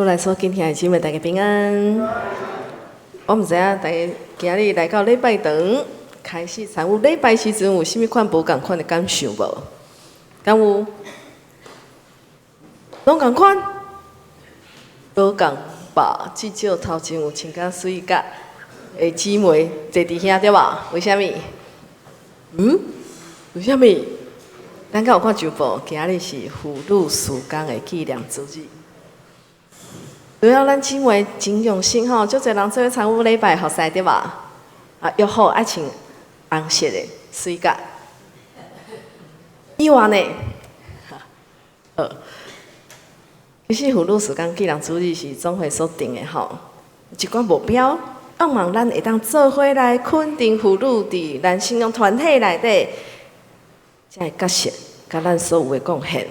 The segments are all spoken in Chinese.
我来说，今天的姊妹大家平安。我毋知影大家今日来到礼拜堂，开始参与礼拜时阵有啥物款无共款的感受无？敢有？拢共款？无共吧？至少头前有穿甲水甲的姊妹坐伫遐对吧？为虾米？为虾米？咱敢有看直播？今日是妇女事工的纪念之日。主要咱姊妹真用心吼，足侪人做参与礼拜服侍对吧？啊，约好爱穿红色的水甲。以外呢，其实妇女事工纪念主日是总会所定的吼，一寡目标，希望咱会当做伙来肯定妇女伫咱信仰团体内底，才会角色，甲咱所有的贡献，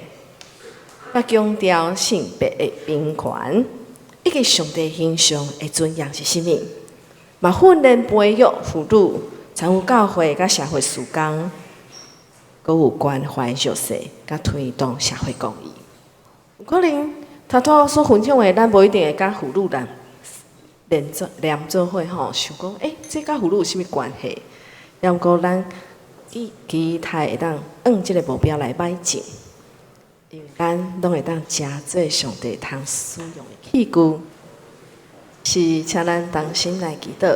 甲强调性别的平权。一个上帝形象的尊严是啥物？嘛训练培育妇女参与教会甲社会事工，佮有关怀弱势，甲推动社会公益。有可能头拄所分享的，咱无一定会甲妇女人连做伙吼，想讲这甲妇女有啥物关系？要毋过咱期待会当按即个目标来迈进。因为咱拢会当加做上帝通使用的器具，是请咱同心来祈祷。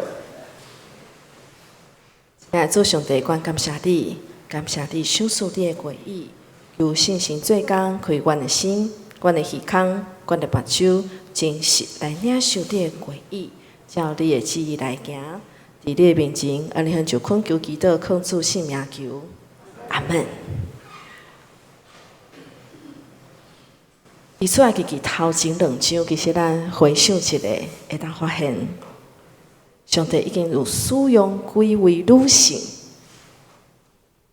来做上帝管，感谢你，感谢你赏赐你的话语，有信心做工，开阮的心，阮的耳孔，阮的目睭，真实来领受你的话语，照你的旨意来行。伫你的面前，安尼就恳求祈祷，靠主圣名求，阿门。提出来，其头前2章，其实咱回想一下，会当发现，上帝已经有使用几位女性，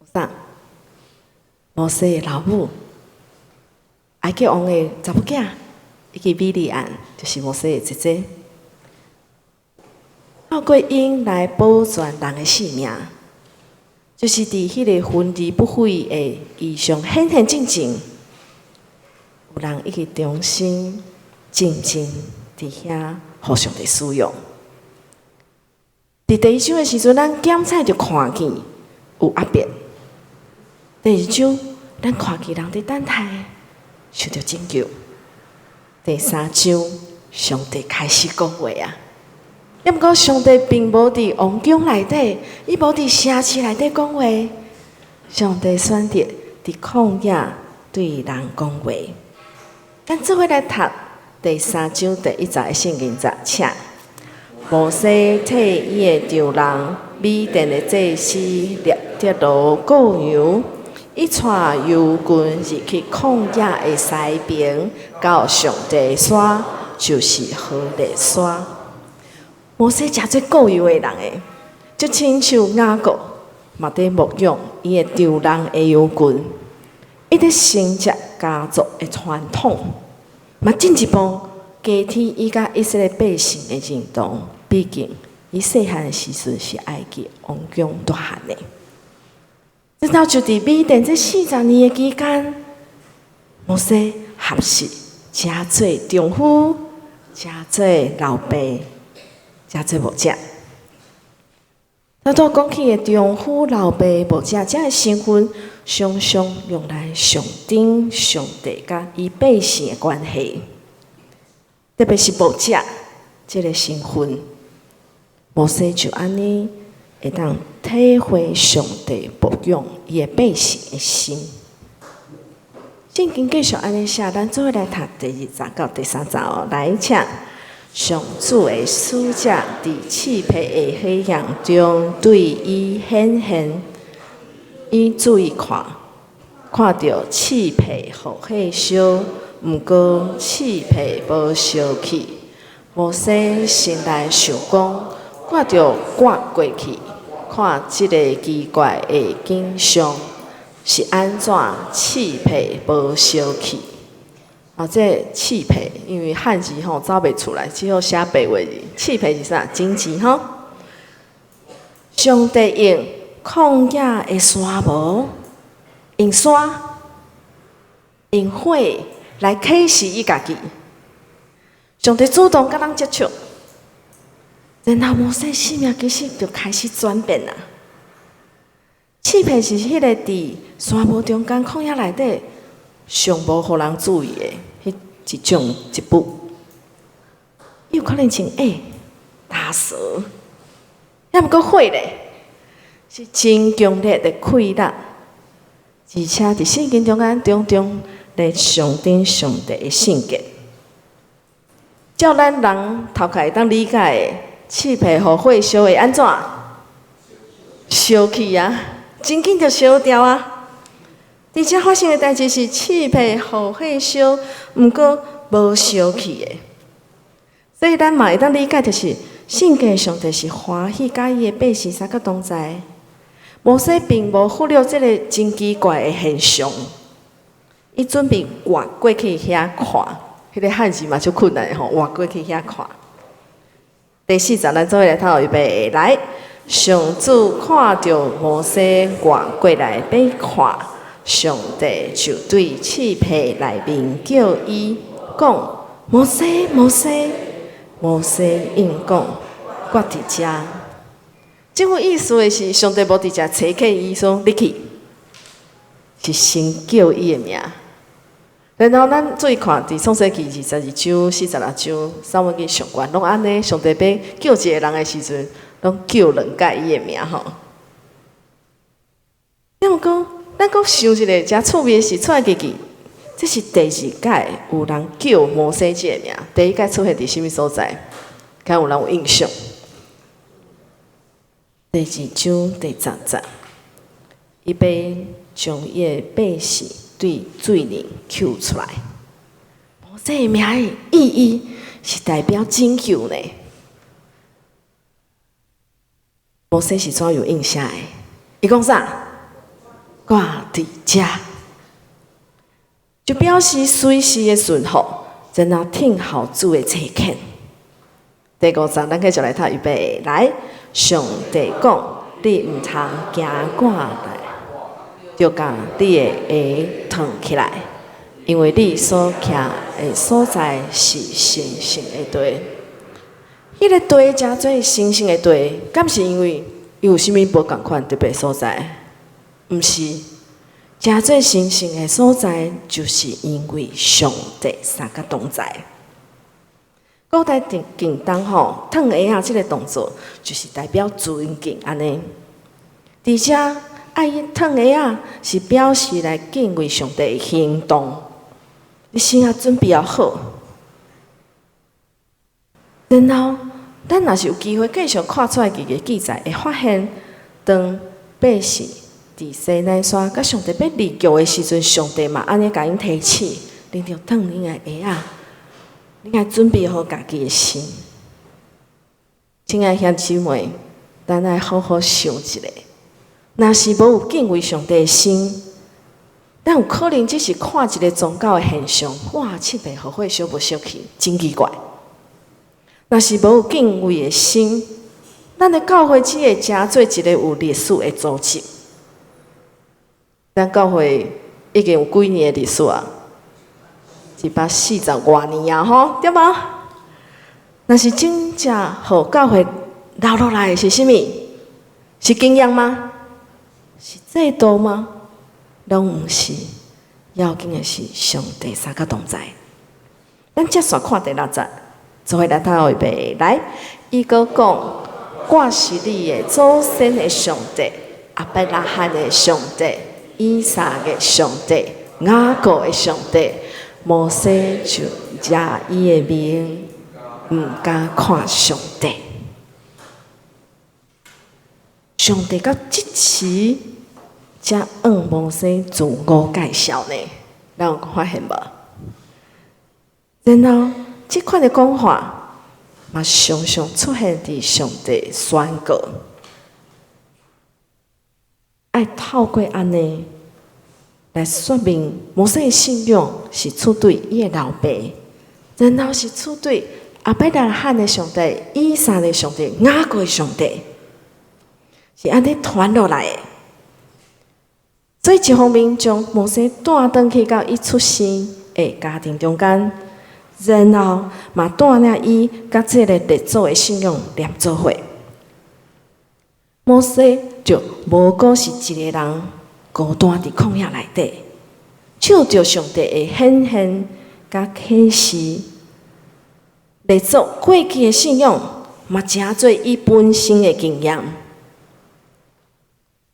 有啥？摩西的老母，埃及王的查某囝，以及米利暗，就是摩西的姐姐，透过因来保全人的性命，就是伫迄个分离不废的异象显现进前。有人一直忠心静静伫遐互上帝使用。伫第1章的时阵，咱检测着看见有压迫；第2章，咱看见人伫等待受着拯救；第3章，上帝开始讲话啊！要毋过，上帝并无伫王宫内底，伊无伫城市内底讲话，上帝选择伫旷野对人讲话。咱做伙来读第3章第1节的圣经节，请摩西替伊的丈人米甸的祭司列德罗羔羊，伊带油群入去旷野的西边，到上帝山，就是何烈山。摩西真做过油的人诶，就亲像雅各嘛伫牧养伊的丈人的油群。伊伫承接家族的传统，嘛进一步加添伊甲以色列百姓的认同。毕竟，伊细汉的时阵是埃及王宫大汉的。直到就伫米甸这40年的期间，摩西合适加做丈夫，加做老爸，加做牧者。咱都讲起的丈夫、老爸、牧者，这个身份常常用来象征上帝甲伊百姓的关系，特别是牧者这个身份，摩西就安尼会当体会上帝牧养伊的百姓的心。圣经继续安尼写，咱做伙来读第2节到第3节哦，来请。上主的使者伫刺皮的火焰中对伊显现，伊注意看到刺皮互火烧，毋过刺皮无烧起。摩西心内想讲，我着赶过去，看即个奇怪的景象是安怎刺皮无烧起。这刺皮，因为汉字吼找袂出来，只好写白话字。刺皮是啥？荆棘吼。上帝用旷野的沙漠，用沙，用火来启示伊家己。上帝主动甲人接触，然后摩西生命其实就开始转变啦。刺皮是迄个伫沙漠中间旷野内底上无互人注意的迄一种一步。有可能像大蛇，也毋过火咧，是真强烈的气力，而且伫圣经中间种种来上顶上帝的性格。照咱人头壳会当理解的，刺皮互火烧会安怎？烧去啊，真紧就烧掉啊！而且发生的代志是刺皮互火烧，毋过无烧去的。所以咱嘛会当理解，就是圣经上帝是欢喜甲伊的百姓三个同在。摩西并无忽略这个真奇怪的现象，伊准备越过去遐看，迄个汉字嘛就困难吼，越过去遐看。第40咱做来头预备来，上主看到摩西越过来要看，上帝就对刺皮内面叫伊讲：摩西，摩西。摩西应讲：我伫遮。这个意思的是，上帝无伫遮找起伊说你去，是先叫伊的名。然后咱注意看，伫创世纪22章、46章、撒母耳记上悬，拢安尼，上帝要叫一个人的时阵，拢叫两届伊的名吼。要讲，咱阁想一个诚趣味的是，出来记记。这是第2届有人叫摩西这个名，第1届出现伫什么所在？敢有人有印象？第2章第10节，伊要将伊的百姓对罪人救出来。摩西的名的意义是代表拯救呢。摩西是怎有印象的？伊讲啥？我伫遮。就表示随时的顺服，然后听候主的差遣。第5章，咱继续来读预备来。上帝讲：你毋通惊赶来，就将你的鞋脱起来，因为你所徛的所在是神圣的地。迄个地诚做神圣的地，敢是因为有啥物无共款特别所在？毋是。诚做神圣的所在，就是因为上帝三个同在。古代敬当吼，脱鞋啊，这个动作就是代表尊敬安尼。而且爱伊脱鞋啊，是表示来敬畏上帝的行动。你心啊准备要好，然后咱若是有机会继续看出来记载，会发现当百姓。伫西奈山，甲上帝要离教的时阵，上帝嘛安尼甲因提醒，恁着脱恁的鞋啊，恁爱准备好家己的心。亲爱兄姊妹，咱爱好好想一下，若是无有敬畏上帝的心，咱有可能只是看一个宗教的现象，哇，七百好会烧不烧去，真奇怪。若是无有敬畏的心，咱的教会只会诚做一个有历史的组织。咱教会已经有几年的历史啊，140多年啊，吼，对无？若是真正互教会留落来的是啥物？是经验吗？是制度吗？拢毋是，要紧的是上帝三个同在。咱接续看第6节，做伙来读预备来。伊阁讲：我是你的祖先的上帝，亚伯拉罕的上帝。以撒的上帝，雅各的上帝，摩西就抓伊的名，毋敢看上帝。上帝到即时才按摩西自我介绍呢，咱有发现无？然后即款的讲法，嘛常常出现伫上帝宣告。爱透过安尼来说明摩西的信仰是出对伊的老爸，然后是出对亚伯拉罕的上帝、以撒的上帝、雅各的上帝，是安尼传落来的。所以一方面将摩西带转去到伊出生的家庭中间，然后嘛带领伊甲这个列祖的信仰连做伙。摩西就无过是一个人孤单伫旷野内底，照着上帝的显现甲启示，列祖过去的信仰嘛诚做伊本身的经验。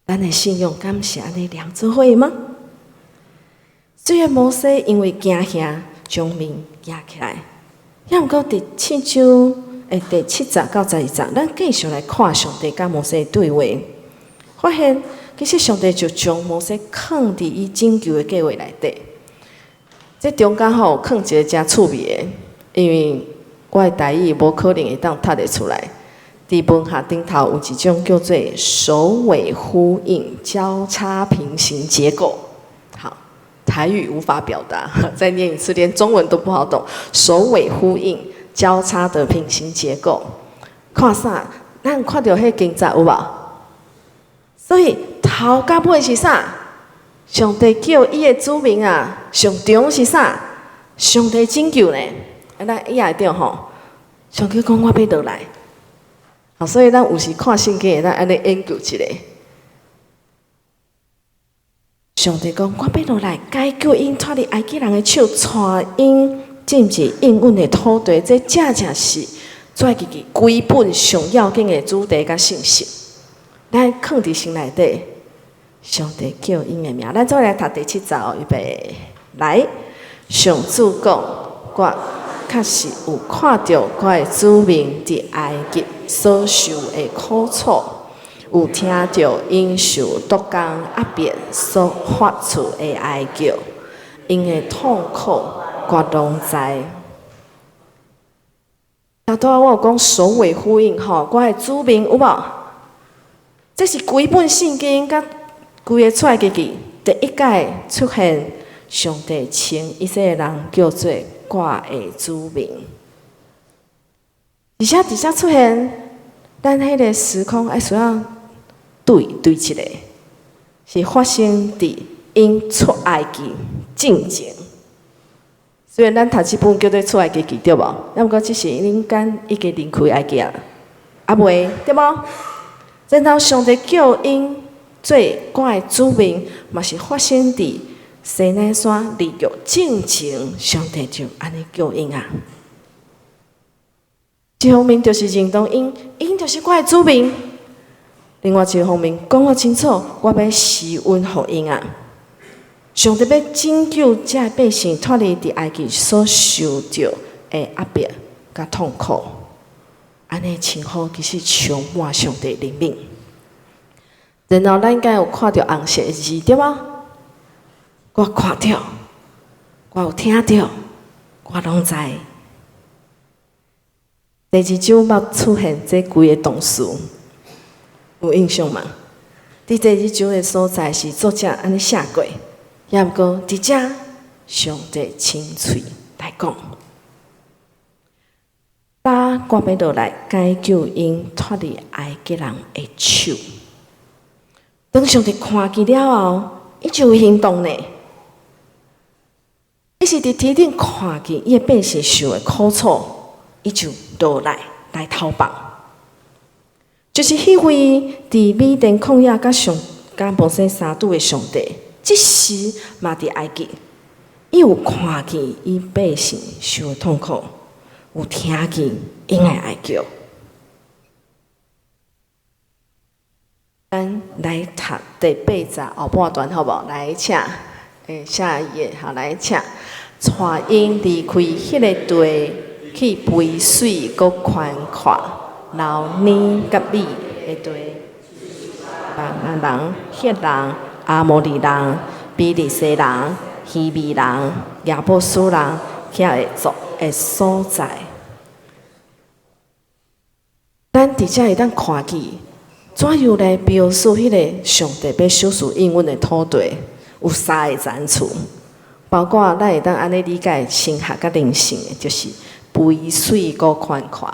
咱的信仰敢是安尼连做伙吗？虽然摩西因为惊吓将面压起来，也毋过第7章第7到12节，咱继续来看上帝甲摩西对话，发现其实上帝就将摩西放伫伊拯救的计划内底。这中间吼放一个诚趣味的，因为我的台语无可能会当读得出来。伫文学顶头有一种叫做首尾呼应、交叉平行结构。好，台语无法表达，再念一次，连中文都不好懂。首尾呼应、交叉的平行结构，看啥？咱看到迄经节有无？所以头甲尾是啥？上帝叫伊的子民啊，上中是啥？上帝拯救呢？咱伊也对吼，上帝讲我要落来。好，所以咱有时看圣经，咱安尼研究一下。上帝讲：“我要落来解救因脱离埃及人的手，带因进入应允的土地。”这正是做自己基本上要紧的主题甲信息。咱放伫心内底，上帝叫因的名。咱再来读第7节哦，预备来。上主讲：“我确实有看到我的子民伫埃及所受的苦楚，有听到因受毒工压迫所发出的哀叫，因的痛苦我拢知。大多我有讲首尾呼应吼，我的子民有无？这是规本圣经甲规个出来记第一届出现，上帝称以色列人叫做我的子民。而且直接出现，咱迄个时空爱需要对一下，是发生伫因出埃及进前。虽然咱读这本叫做出埃及记对无？要毋过只是恁敢已经离开埃及啊？啊未对无？然后上帝叫因做我的子民，嘛是发生伫西奈山立约进前，上帝就安尼叫因啊。一方面就是认同因就是我的子民；另外一方面讲得清楚，我要施恩予因啊。上帝要拯救这个百姓脱离伫埃及所受着的压迫甲痛苦，安尼称呼其实充满上帝的怜悯。然后咱敢有看到红色的字对无？我看到，我有听到，我拢知。第2章捌出现这几个动词，有印象吗？伫第2章的所在是作者安尼写过，也毋过伫遮上帝亲嘴来讲，把我要落来解救因脱离埃及人的手。当上帝看见了后，伊就有行动呢。伊是伫天顶看见伊的百姓受的苦楚。伊就落来投放，就是迄位伫米甸旷野甲摩西相拄的上帝，即时嘛伫埃及，伊有看见伊百姓受的痛苦，有听见因的哀叫。咱来读第8节后半段好无？来请，下一页好，来请，带因离开迄个地。去肥水阁宽阔，老年甲米的地，人、赫人、阿摩利人、比利西人、希米人、亚伯斯人遐会族的所在。咱伫遮会当看见，怎样来描述迄个上帝要收拾应允的土地？有3个层次，包括咱会当安尼理解神学甲灵性的，就是。肥水阁宽阔，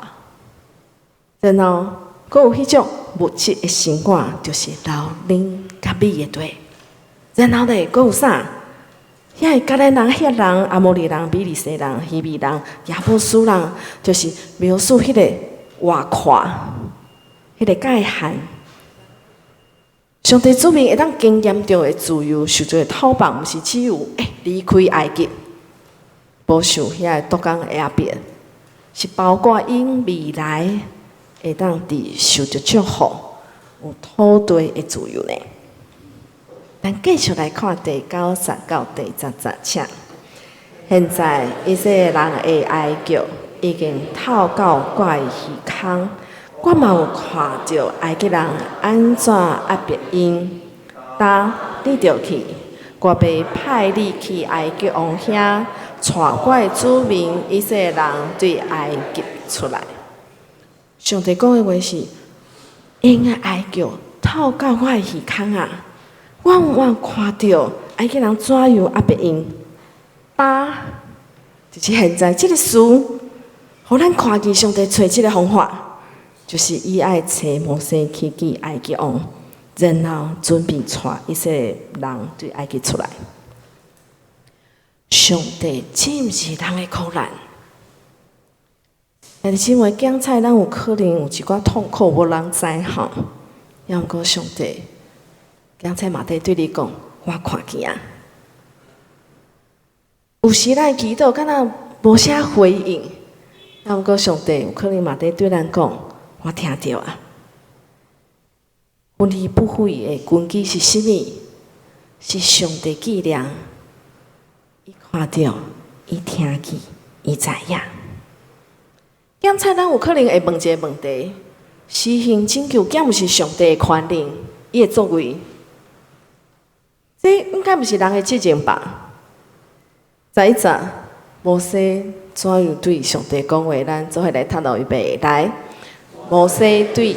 然后阁有迄种物质的生活，就是老人甲米的地。然后咧，阁有啥？遐个迦南人、赫人、阿摩利人、比利西人、希比人、亚布苏人，就是描述迄个外扩，迄个界限。上帝子民会当经验到的自由，受到的讨绑，毋是只有离开埃及，无受遐个毒工压迫，是包括因未来会当伫受着祝福，有土地的自由呢。但继续来看第90到第10章，现在以色列人的哀叫已经透到我的耳孔。我嘛有看到埃及人安怎压迫因，当你着去，我要派你去埃及王遐，带我的子民以色列人对埃及出来。上帝讲的话是：因的哀叫透到我的耳孔啊！我有看到埃及人怎样压迫因，就是现在这个事，互咱看见上帝找这个方法。就是伊爱找摩西去见埃及王，然后准备带以色列人对埃及出来。上帝真毋是人的苦难，但是因为讲菜，咱有可能有一寡痛苦无人知吼。要毋过上帝讲菜嘛，得对你讲，我看见啊。有时咱祈祷敢若无啥回应，要毋过上帝有可能嘛得对咱讲。我听到啊，分离不悔的根基是甚物？是上帝计量。伊看到，伊听见，伊知影。检测咱有可能会问一个问题：施行拯救，敢毋是上帝的权能？伊的作为，这应该毋是人的责任吧？再一则，摩西怎样对上帝讲话？咱做伙来读到预备来。摩西对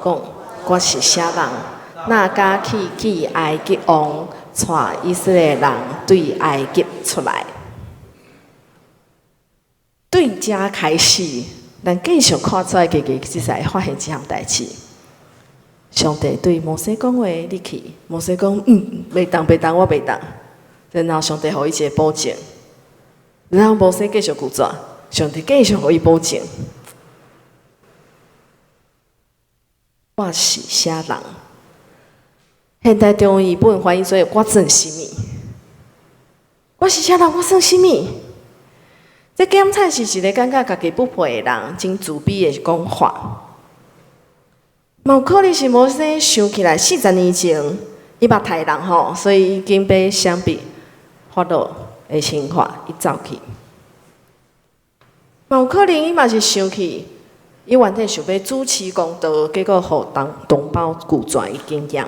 讲：“我是啥人？哪敢去见埃及王，带以色列人对埃及出来？”对遮开始，咱继续看出来，其实会发现一项代志。上帝对摩西讲话：“你去。”摩西讲：“袂当，我袂当。”然后上帝予伊一个保证，然后摩西继续拒绝，上帝继续予伊保证。我是啥人？现代中译本翻译做我算什么？我是啥人？我算什么？这检测是一个感觉家己不配的人，真自卑的讲法。嘛有可能是摩西想起来40年前，伊捌杀人吼，所以已经被相比法老的惩罚，伊走去。嘛有可能伊嘛是想起。伊原体想要主持公道，结果互同胞拒绝伊经验。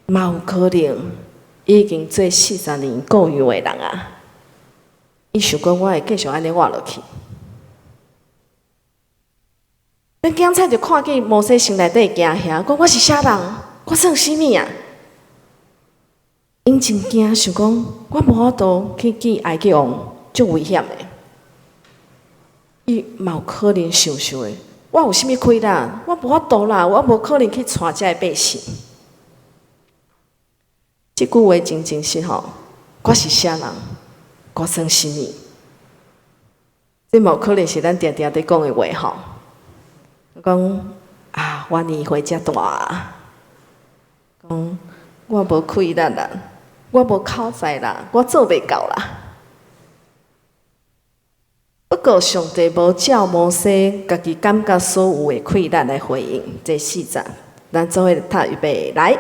嘛有可能已经做40年雇佣的人啊！伊想讲我会继续安尼活落去。咱检测就看见摩西心内底惊吓，讲我是啥人？我算什么啊？因真惊，想讲我无法度去见埃及王，足危险的。伊嘛有可能想的，我有啥物困难？我无法度啦，我无可能去带遮个百姓。即句话真正是吼，我是啥人？我算什么？这嘛有可能是咱常常在讲的话吼。讲啊，我年岁遮大，讲我无困难啦，我无口才啦，我做袂到啦。不过，上帝无照摩西家己感觉所有的困难来回应这4章，咱做伙读预备来。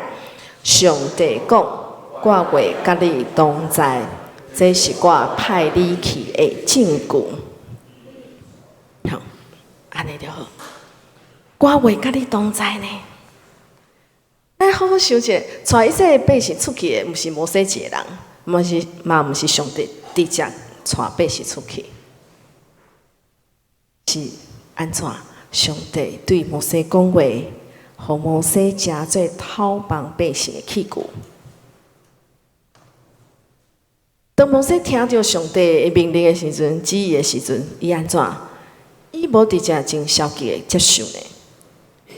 上帝讲：“我会甲你同在，这是我派你去的证据。”好，安尼就好。我会甲你同在呢。咱好好想者，带以色列百姓出去的，毋是摩西一个人，毋是上帝直接带百姓出去。是安怎？上帝对摩西讲话，互摩西食做讨帮百姓的器具。当摩西听到上帝的命令的时阵，旨意的时阵，伊安怎？伊无直接真消极的接受呢？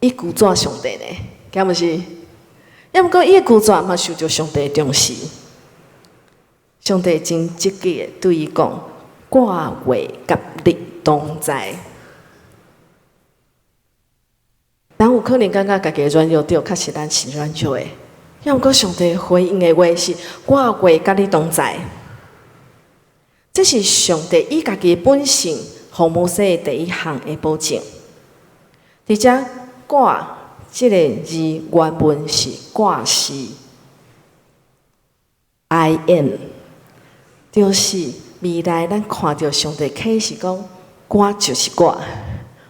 伊拒绝上帝呢？敢毋是？要毋过伊诶拒绝嘛受着上帝重视，上帝真积极诶对伊讲：我会甲你同在。人有可能感觉家己软弱着，确实咱是软弱诶。要毋过上帝回应诶话是：我会甲你同在。这是上帝以家己本性，互摩西第一项诶保证。而且“我”这个字原文是“我是 I am”， 就是未来咱看到上帝启示讲：我就是我，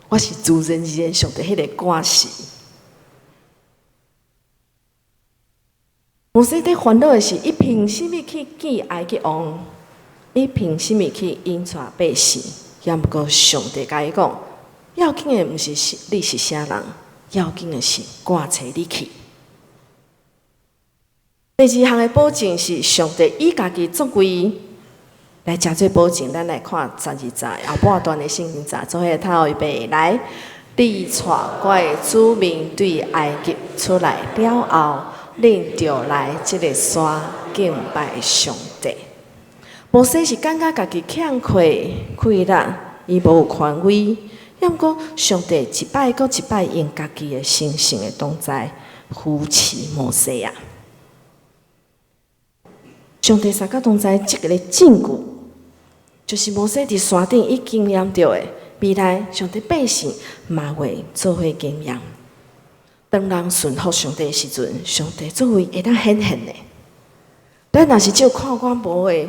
我是自然而然上帝迄个我是。摩西在烦恼的是，伊凭什么去见埃及王？伊凭什么去引带百姓？也毋过上帝甲伊讲：要紧的毋是你是啥人，要紧的是我找你去。第二项的保证是上帝以家己作为来食做保证。咱来看12节后半段的圣经节，做伙头预备来。你带我的子民对埃及出来了后，恁就来这个山敬拜上帝。摩西是感觉家己欠缺气力，伊无有权威，要毋过上帝一摆搁一摆用家己的神圣的同在扶持摩西啊！上帝三角同在这个证据，就是摩西伫山顶已经验到的，未来上帝百姓嘛会做伙经验。当人顺服上帝的时阵，上帝作为会当显现的。咱若是只有看我无的，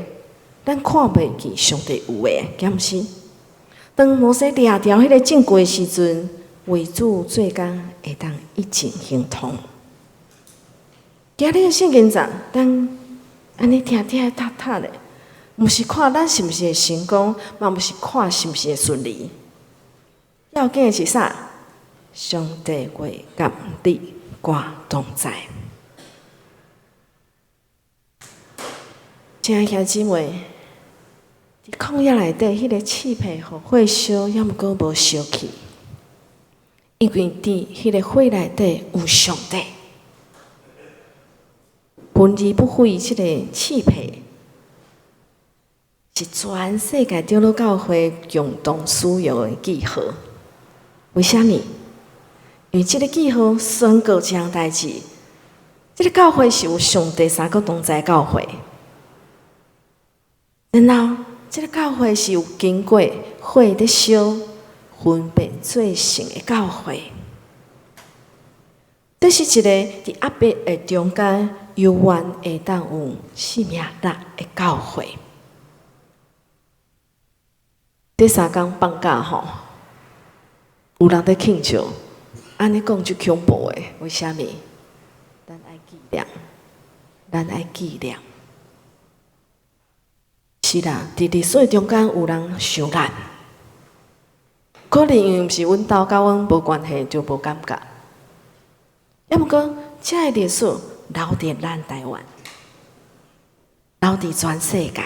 咱看袂见上帝有诶，敢毋是？当摩西掠条迄个证据诶时阵，为主做工会当一尽形通。今日诶圣经上，咱安尼听踏踏咧，毋是看咱是毋是会成功，嘛毋是看是毋是会顺利。要紧诶是啥？上帝会甲你我同在。亲爱兄姊妹，伫旷野内底，迄个气皮互火烧，也毋过无烧去，因为伫迄个火内底有上帝。分而不废，即个气皮是全世界长老教会共同使用的记号。为虾米？因为即个记号宣告一项代志，即个教会是有上帝三角同在教会。然后，即个教会是有经过火的烧分别做成的教会。这是一个伫压迫的中间，永远会当有生命力的教会。第三天放假吼，有人在庆祝，安尼讲就恐怖的，为虾米？咱爱纪念，咱爱纪念。是啦，伫历史中间有人想咱，可能因为毋是阮兜甲阮无关系，就无感觉。要毋过，这个历史留伫咱台湾，留伫全世界。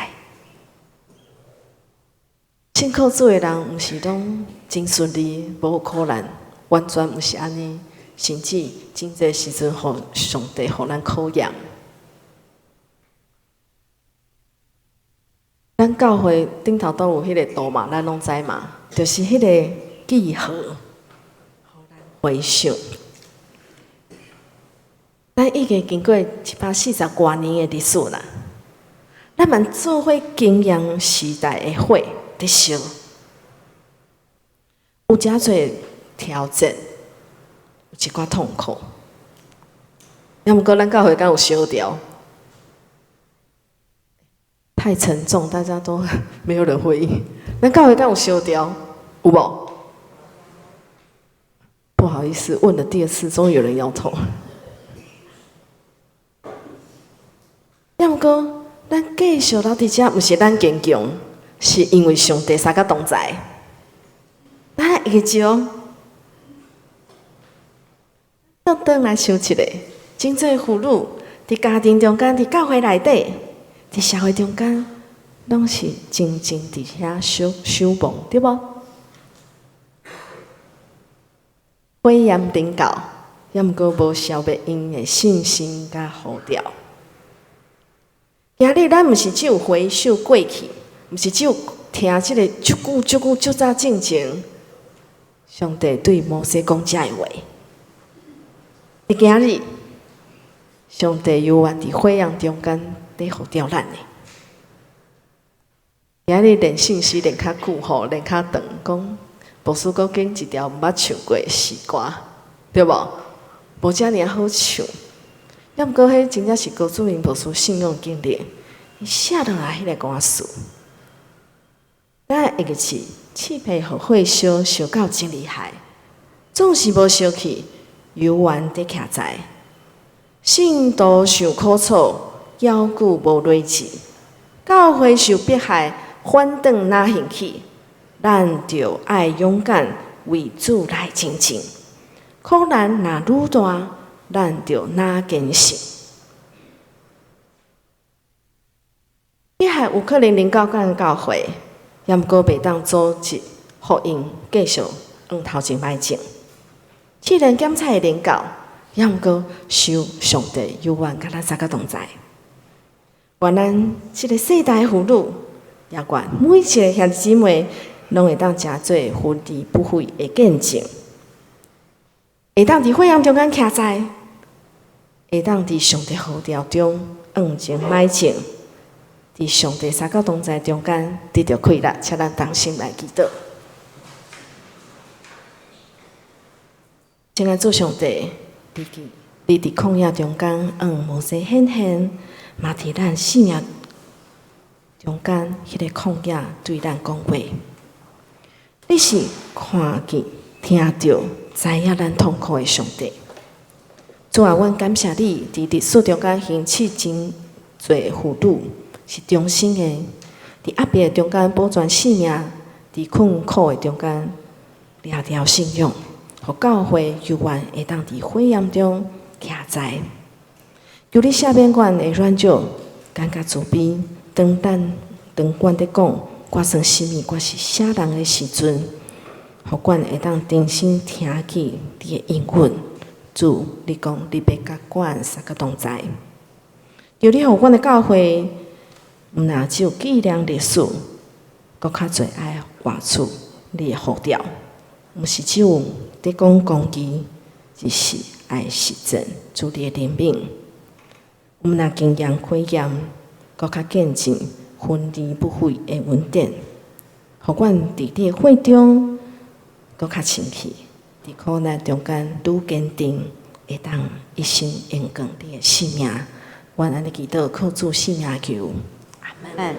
信靠主的人，毋是拢真顺利，无苦难，完全毋是安尼，甚至真侪时阵，互上帝互咱考验。咱教会顶头都有迄个图嘛，咱拢知嘛，就是迄个记号，互咱回想。咱已经经过140多年的历史啦，咱嘛做伙经验时代的火在烧，有真侪挑战，有一寡痛苦。要毋过咱教会敢有烧掉？太沉重，大家都没有人回应。咱教会敢有烧掉？有无？不好意思，问了第二次，终于有人摇头。要毋过，咱继续留伫遮，毋是咱坚强，是因为上帝三角同在。咱下招，倒转来想一下，真侪妇女伫家庭中间，伫教会内底。伫社会中间，拢是静静伫遐守望，对无？火焰领导，也毋过无消灭因的信心甲呼召。今日咱毋是只有回首过去，毋是只有听即个足久足早进前，上帝对摩西讲遮个话。伫今日，上帝犹原伫火焰中间在呼召咱的。今日练信息练较久吼，练较长，讲牧师搁紧一条毋捌唱过的诗歌，对无？无遮尔好唱。要毋过，迄真正是高祖明牧师信仰经历，伊写落来迄个歌词，咱下个字气配互火烧，烧到真厉害，总是无烧去，犹原伫徛在。信徒受苦楚，夭久无累志；教会受迫害，反转哪兴起？咱着爱勇敢，为主来前进。苦难若愈大，咱着哪坚信？迫害有可能临到咱教会，也毋过袂当阻止福音继续往头前迈进。试炼检查会临到，也毋过受上帝犹原甲咱三个同在。愿咱即个世代妇女，也愿每一个兄弟姊妹，拢会当诚做分治不废的见证。会当伫火焰中间徛在，会当伫上帝呼召中往前迈进，伫上帝三角同在中间得到快乐，请咱同心来祈祷。亲爱主上帝，你伫旷野中间往摩西显现，嘛伫咱生命中间迄个旷野对咱讲话。你是看见、听到、知影咱痛苦的上帝。主啊，阮感谢你伫历史中间兴起真侪妇女，是忠心的，伫压迫的中间保全性命，伫困苦的中间掠条信仰，互教会犹原会当伫火焰中徛在。求你赦免阮的软弱，感觉自卑，当阮伫讲，我算什么？我是啥人的时阵，互阮会当真心听见你的应允。主，你讲你要甲阮三个同在，求你互阮的教会，毋若只有纪念历史，搁较侪爱活出你的呼召，毋是只有伫讲公义，只是爱实践主你的怜悯。毋若经验考验，搁较见证分治不废的恩典，互阮伫你的会中搁较清气。伫苦难中间愈坚定，会当一心延续你的性命。愿安尼祈祷，靠主性命求，阿门。